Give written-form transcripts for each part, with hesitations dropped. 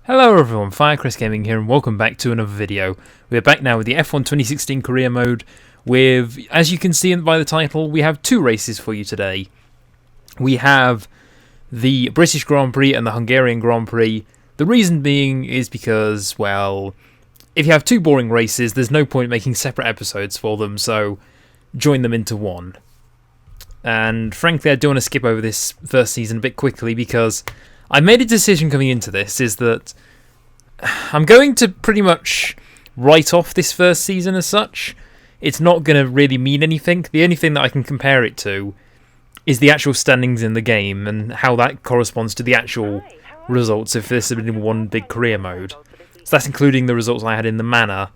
Hello everyone, Firecrest Gaming here and welcome back to another video. We're back now with the F1 2016 career mode with, as you can see by the title, we have two races for you today. We have the British Grand Prix and the Hungarian Grand Prix. The reason being is because, well, if you have two boring races, there's no point making separate episodes for them, so join them into one. And frankly, I do want to skip over this first season a bit quickly because I made a decision coming into this, is that I'm going to pretty much write off this first season as such. It's not going to really mean anything. The only thing that I can compare it to is the actual standings in the game and how that corresponds to the actual results if this had been one big career mode. So that's including the results I had in the Manor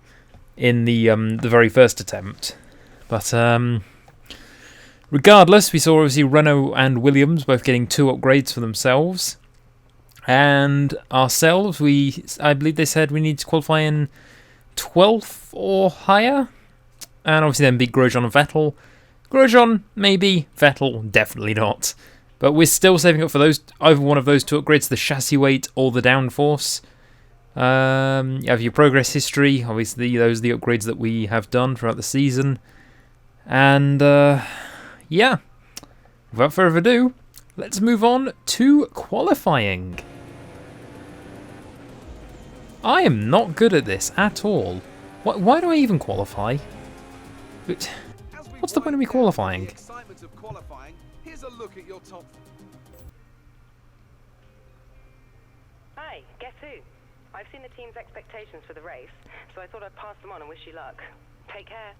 in the very first attempt. But regardless, we saw obviously Renault and Williams both getting 2 upgrades for themselves. And ourselves, I believe they said we need to qualify in 12th or higher. And obviously then beat Grosjean and Vettel. Grosjean, maybe. Vettel, definitely not. But we're still saving up for those, either one of those 2 upgrades, the chassis weight or the downforce. You have your progress history. Obviously, those are the upgrades that we have done throughout the season. And, yeah. Without further ado, let's move on to qualifying. I am not good at this at all. Why do I even qualify? What's the point of me qualifying? Here's a look at your top. Hi, guess who? I've seen the team's expectations for the race, so I thought I'd pass them on and wish you luck. Take care.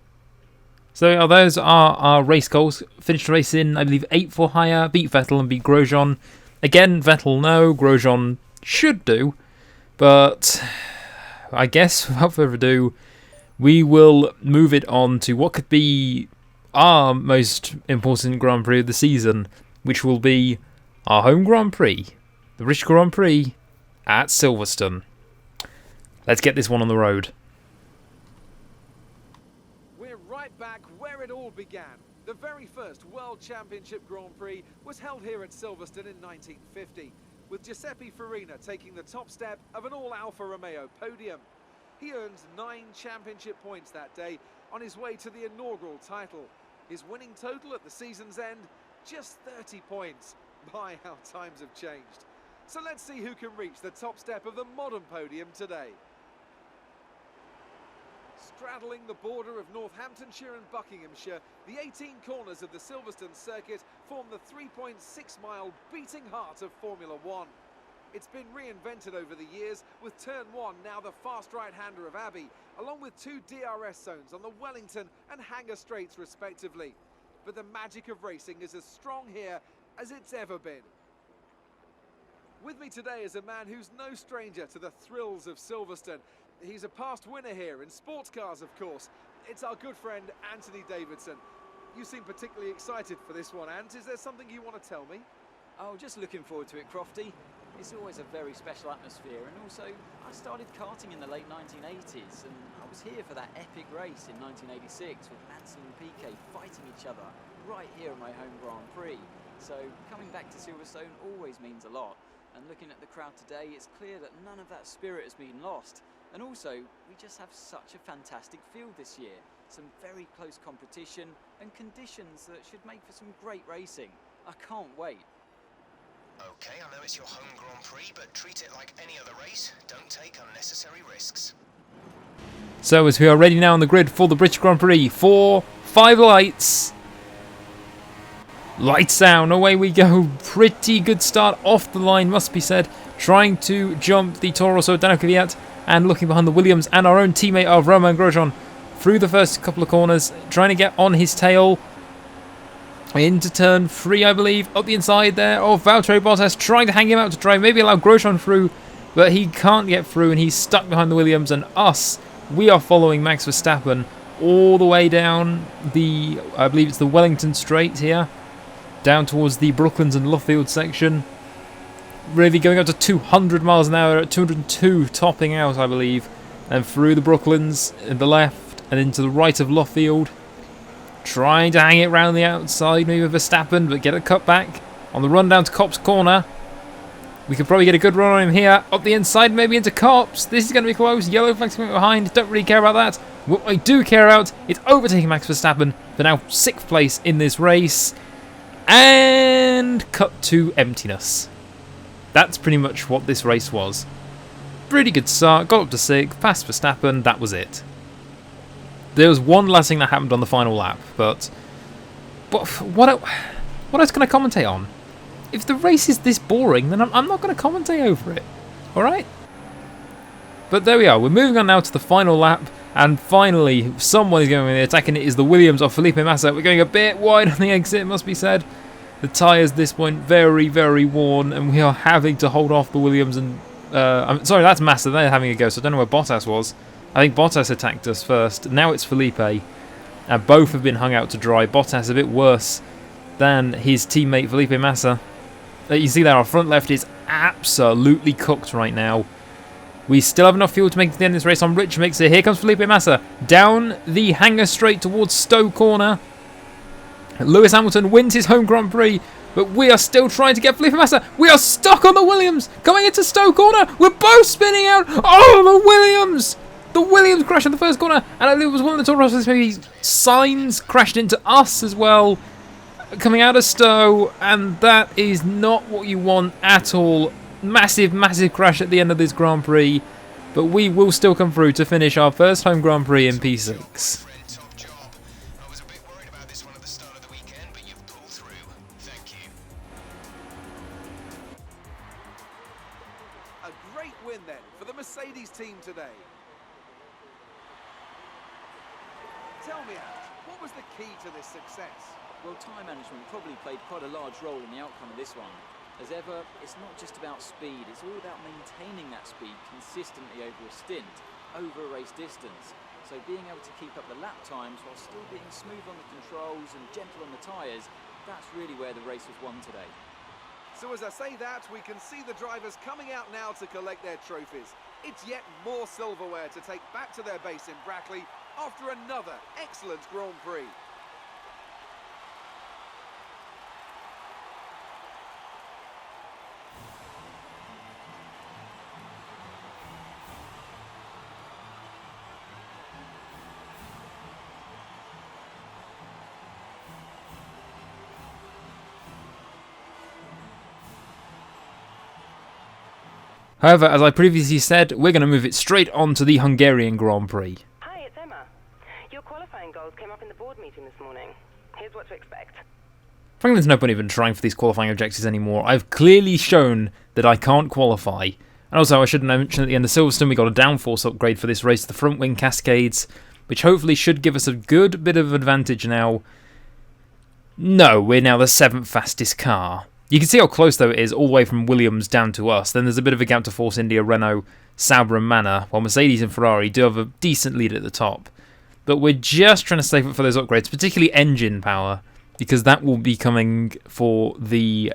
So those are our race goals. Finished the race in, I believe, 8th or higher. Beat Vettel and beat Grosjean. Again, Vettel no, Grosjean should do. But I guess, without further ado, we will move it on to what could be our most important Grand Prix of the season, which will be our home Grand Prix, the British Grand Prix at Silverstone. Let's get this one on the road. We're right back where it all began. The very first World Championship Grand Prix was held here at Silverstone in 1950, with Giuseppe Farina taking the top step of an all-Alfa Romeo podium. He earned 9 championship points that day on his way to the inaugural title. His winning total at the season's end, just 30 points. My, how times have changed. So let's see who can reach the top step of the modern podium today. Straddling the border of Northamptonshire and Buckinghamshire, the 18 corners of the Silverstone circuit form the 3.6-mile beating heart of Formula One. It's been reinvented over the years, with Turn 1 now the fast right-hander of Abbey, along with 2 DRS zones on the Wellington and Hangar Straights respectively. But the magic of racing is as strong here as it's ever been. With me today is a man who's no stranger to the thrills of Silverstone. He's a past winner here in sports cars, of course. It's our good friend Anthony Davidson. You seem particularly excited for this one, Ant. Is there something you want to tell me? Oh, just looking forward to it, Crofty. It's always a very special atmosphere, and also I started karting in the late 1980s, and I was here for that epic race in 1986 with Mansell and Piquet fighting each other right here at my home Grand Prix. So coming back to Silverstone always means a lot, and looking at the crowd today, it's clear that none of that spirit has been lost. And also, we just have such a fantastic field this year. Some very close competition and conditions that should make for some great racing. I can't wait. Okay, I know it's your home Grand Prix, but treat it like any other race. Don't take unnecessary risks. So as we are ready now on the grid for the British Grand Prix, 4, 5 lights. Lights down, away we go. Pretty good start off the line, must be said. Trying to jump the Toro Rosso Danica Kvyat and looking behind the Williams and our own teammate of Romain Grosjean through the first couple of corners, trying to get on his tail. Into turn 3, I believe, up the inside there of Valtteri Bottas, trying to hang him out to try maybe allow Grosjean through, but he can't get through and he's stuck behind the Williams, and we are following Max Verstappen all the way down the, I believe it's the Wellington Straight here, down towards the Brooklands and Luffield section. Really going up to 200 miles an hour at 202, topping out, I believe, and through the Brooklands in the left and into the right of Luffield. Trying to hang it round the outside, maybe with Verstappen, but get a cut back on the run down to Copse Corner. We could probably get a good run on him here. Up the inside, maybe into Cops. This is going to be close. Yellow flags coming behind. Don't really care about that. What I do care about is overtaking Max Verstappen for now 6th place in this race. And cut to emptiness. That's pretty much what this race was. Pretty good start. Got up to 6th. Passed Verstappen. That was it. There was one last thing that happened on the final lap. But what else can I commentate on? If the race is this boring, then I'm not going to commentate over it. Alright? But there we are. We're moving on now to the final lap. And finally, someone is going to be attacking. It is the Williams of Felipe Massa. We're going a bit wide on the exit, it must be said. The tyres at this point very, very worn. And we are having to hold off the Williams. And I'm sorry, that's Massa. They're having a go. So I don't know where Bottas was. I think Bottas attacked us first. Now it's Felipe. And both have been hung out to dry. Bottas a bit worse than his teammate Felipe Massa. You see there, our front left is absolutely cooked right now. We still have enough fuel to make it to the end of this race on rich mixer. Here comes Felipe Massa down the hanger straight towards Stowe Corner. Lewis Hamilton wins his home Grand Prix, but we are still trying to get Felipe Massa. We are stuck on the Williams coming into Stowe Corner. We're both spinning out. Oh, the Williams! The Williams crashed in the first corner, and I believe it was one of the Toro Rossos, maybe Sainz crashed into us as well. Coming out of Stowe, and that is not what you want at all. Massive, massive crash at the end of this Grand Prix, but we will still come through to finish our first home Grand Prix in P6. Top job. I was a bit worried about this one at the start of the weekend, but you've pulled through. Thank you. A great win then for the Mercedes team today. Tell me, Ash, what was the key to this success? Well, time management probably played quite a large role in the outcome of this one. As ever, it's not just about speed, it's all about maintaining that speed consistently over a stint, over a race distance. So being able to keep up the lap times while still being smooth on the controls and gentle on the tyres, that's really where the race was won today. So as I say that, we can see the drivers coming out now to collect their trophies. It's yet more silverware to take back to their base in Brackley after another excellent Grand Prix. However, as I previously said, we're going to move it straight on to the Hungarian Grand Prix. Hi, it's Emma. Your qualifying goals came up in the board meeting this morning. Here's what to expect. Frankly, there's no point even trying for these qualifying objectives anymore. I've clearly shown that I can't qualify. And also, I should mention at the end of Silverstone, we got a downforce upgrade for this race, the front wing cascades, which hopefully should give us a good bit of advantage now. No, we're now the 7th fastest car. You can see how close, though, it is all the way from Williams down to us. Then there's a bit of a gap to Force India, Renault, Sauber and Manor, while Mercedes and Ferrari do have a decent lead at the top. But we're just trying to save up for those upgrades, particularly engine power, because that will be coming for the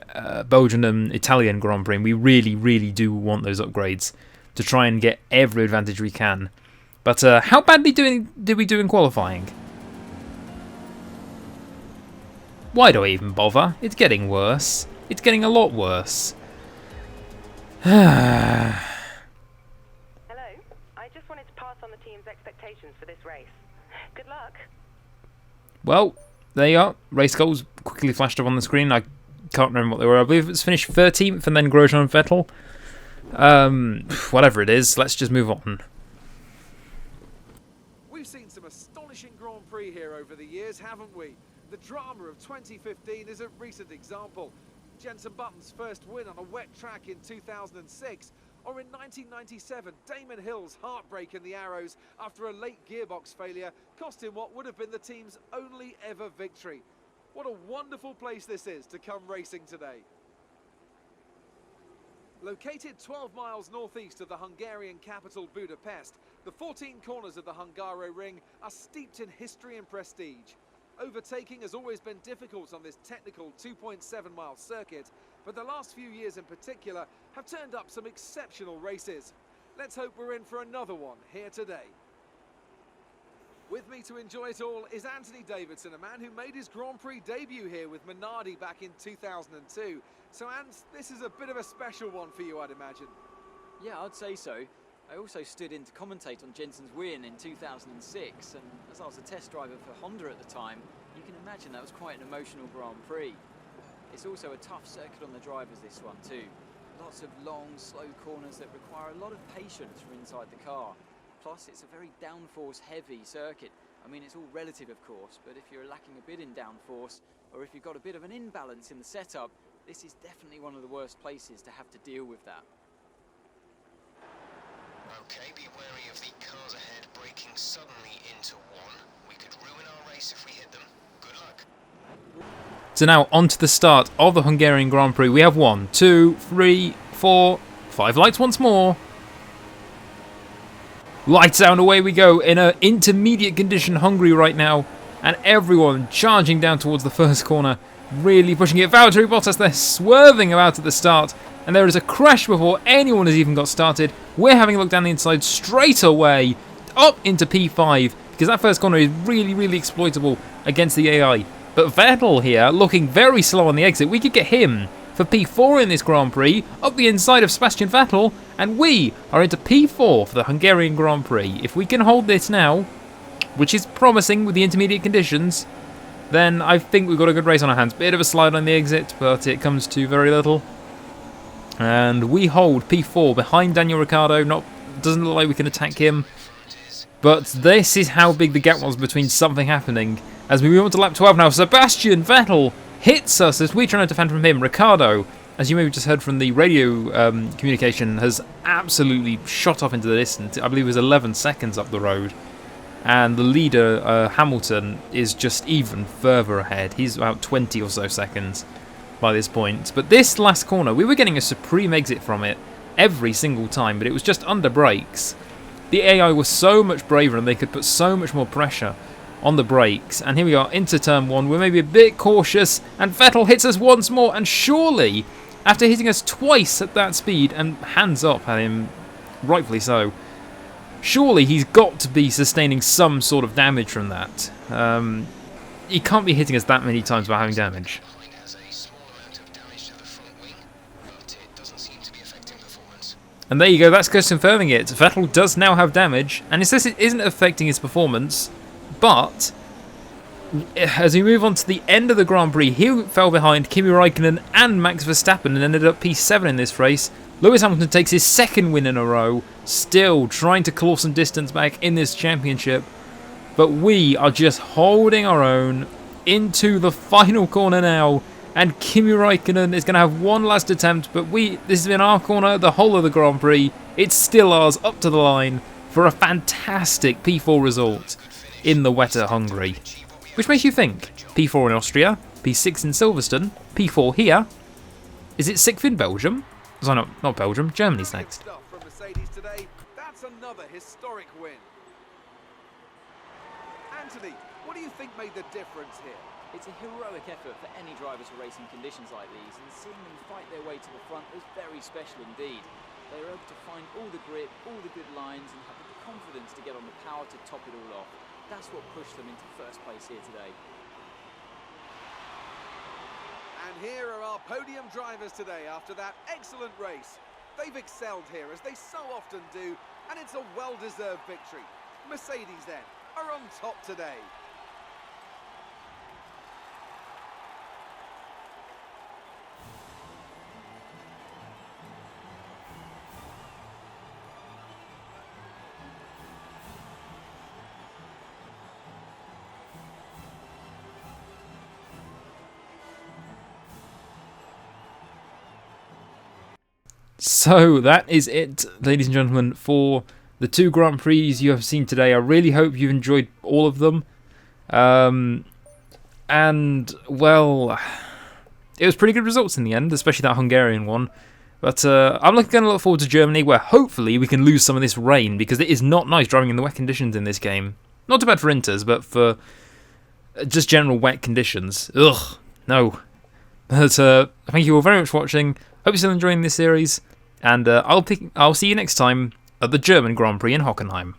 Belgian and Italian Grand Prix, and we really, really do want those upgrades to try and get every advantage we can. But how badly did we do in qualifying? Why do I even bother? It's getting worse. It's getting a lot worse. Hello. I just wanted to pass on the team's expectations for this race. Good luck. Well, there you are. Race goals quickly flashed up on the screen. I can't remember what they were. I believe it was finished 13th and then Grosjean and Vettel. Whatever it is, let's just move on. We've seen some astonishing Grand Prix here over the years, haven't we? The drama of 2015 is a recent example. Jenson Button's first win on a wet track in 2006, or in 1997, Damon Hill's heartbreak in the Arrows after a late gearbox failure cost him what would have been the team's only ever victory. What a wonderful place this is to come racing today. Located 12 miles northeast of the Hungarian capital Budapest, the 14 corners of the Hungaroring are steeped in history and prestige. Overtaking has always been difficult on this technical 2.7-mile circuit, but the last few years in particular have turned up some exceptional races. Let's hope we're in for another one here today. With me to enjoy it all is Anthony Davidson, a man who made his Grand Prix debut here with Minardi back in 2002. So, Ant, this is a bit of a special one for you, I'd imagine. Yeah, I'd say so. I also stood in to commentate on Jensen's win in 2006, and as I was a test driver for Honda at the time, you can imagine that was quite an emotional Grand Prix. It's also a tough circuit on the drivers, this one too. Lots of long, slow corners that require a lot of patience from inside the car. Plus, it's a very downforce heavy circuit. I mean, it's all relative, of course, but if you're lacking a bit in downforce, or if you've got a bit of an imbalance in the setup, this is definitely one of the worst places to have to deal with that. Okay, be wary of the cars ahead braking suddenly into one. We could ruin our race if we hit them. Good luck. So now on to the start of the Hungarian Grand Prix. We have 1, 2, 3, 4, 5 lights once more. Lights out and away we go in an intermediate condition Hungary right now. And everyone charging down towards the first corner. Really pushing it. Valtteri Bottas, they're swerving about at the start. And there is a crash before anyone has even got started. We're having a look down the inside straight away up into P5. Because that first corner is really, really exploitable against the AI. But Vettel here looking very slow on the exit. We could get him for P4 in this Grand Prix, up the inside of Sebastian Vettel, and we are into P4 for the Hungarian Grand Prix. If we can hold this now, which is promising with the intermediate conditions, then I think we've got a good race on our hands. Bit of a slide on the exit, but it comes to very little. And we hold P4 behind Daniel Ricciardo. Doesn't look like we can attack him. But this is how big the gap was between something happening. As we move on to lap 12 now, Sebastian Vettel hits us as we try to defend from him. Ricciardo, as you maybe just heard from the radio communication, has absolutely shot off into the distance. I believe it was 11 seconds up the road. And the leader, Hamilton, is just even further ahead. He's about 20 or so seconds by this point. But this last corner, we were getting a supreme exit from it every single time, but it was just under brakes. The AI was so much braver and they could put so much more pressure on the brakes. And here we are into turn 1. We're maybe a bit cautious, and Vettel hits us once more. And surely, after hitting us twice at that speed, and hands up at him, rightfully so, surely he's got to be sustaining some sort of damage from that. He can't be hitting us that many times without having damage. And there you go, that's just confirming it. Vettel does now have damage, and it says it isn't affecting his performance, but as we move on to the end of the Grand Prix, he fell behind Kimi Raikkonen and Max Verstappen and ended up P7 in this race. Lewis Hamilton takes his second win in a row, still trying to claw some distance back in this championship. But we are just holding our own into the final corner now. And Kimi Raikkonen is going to have one last attempt, but this has been our corner the whole of the Grand Prix. It's still ours up to the line for a fantastic P4 result in the wetter Hungary. Which makes you think, P4 in Austria, P6 in Silverstone, P4 here. Is it 6th in Belgium? Sorry, not Belgium, Germany's next. Stuff from Mercedes today. That's another historic win. Anthony, what do you think made the difference here? It's a heroic effort for any driver to race in conditions like these, and seeing them fight their way to the front was very special indeed. They were able to find all the grip, all the good lines, and have the confidence to get on the power to top it all off. That's what pushed them into first place here today. And here are our podium drivers today after that excellent race. They've excelled here, as they so often do, and it's a well-deserved victory. Mercedes, then, are on top today. So that is it, ladies and gentlemen, for the 2 Grand Prix you have seen today. I really hope you've enjoyed all of them. And, well, it was pretty good results in the end, especially that Hungarian one. But I'm going to look forward to Germany, where hopefully we can lose some of this rain, because it is not nice driving in the wet conditions in this game. Not too bad for Inters, but for just general wet conditions. Ugh, no. But thank you all very much for watching. Hope you're still enjoying this series, and I'll see you next time at the German Grand Prix in Hockenheim.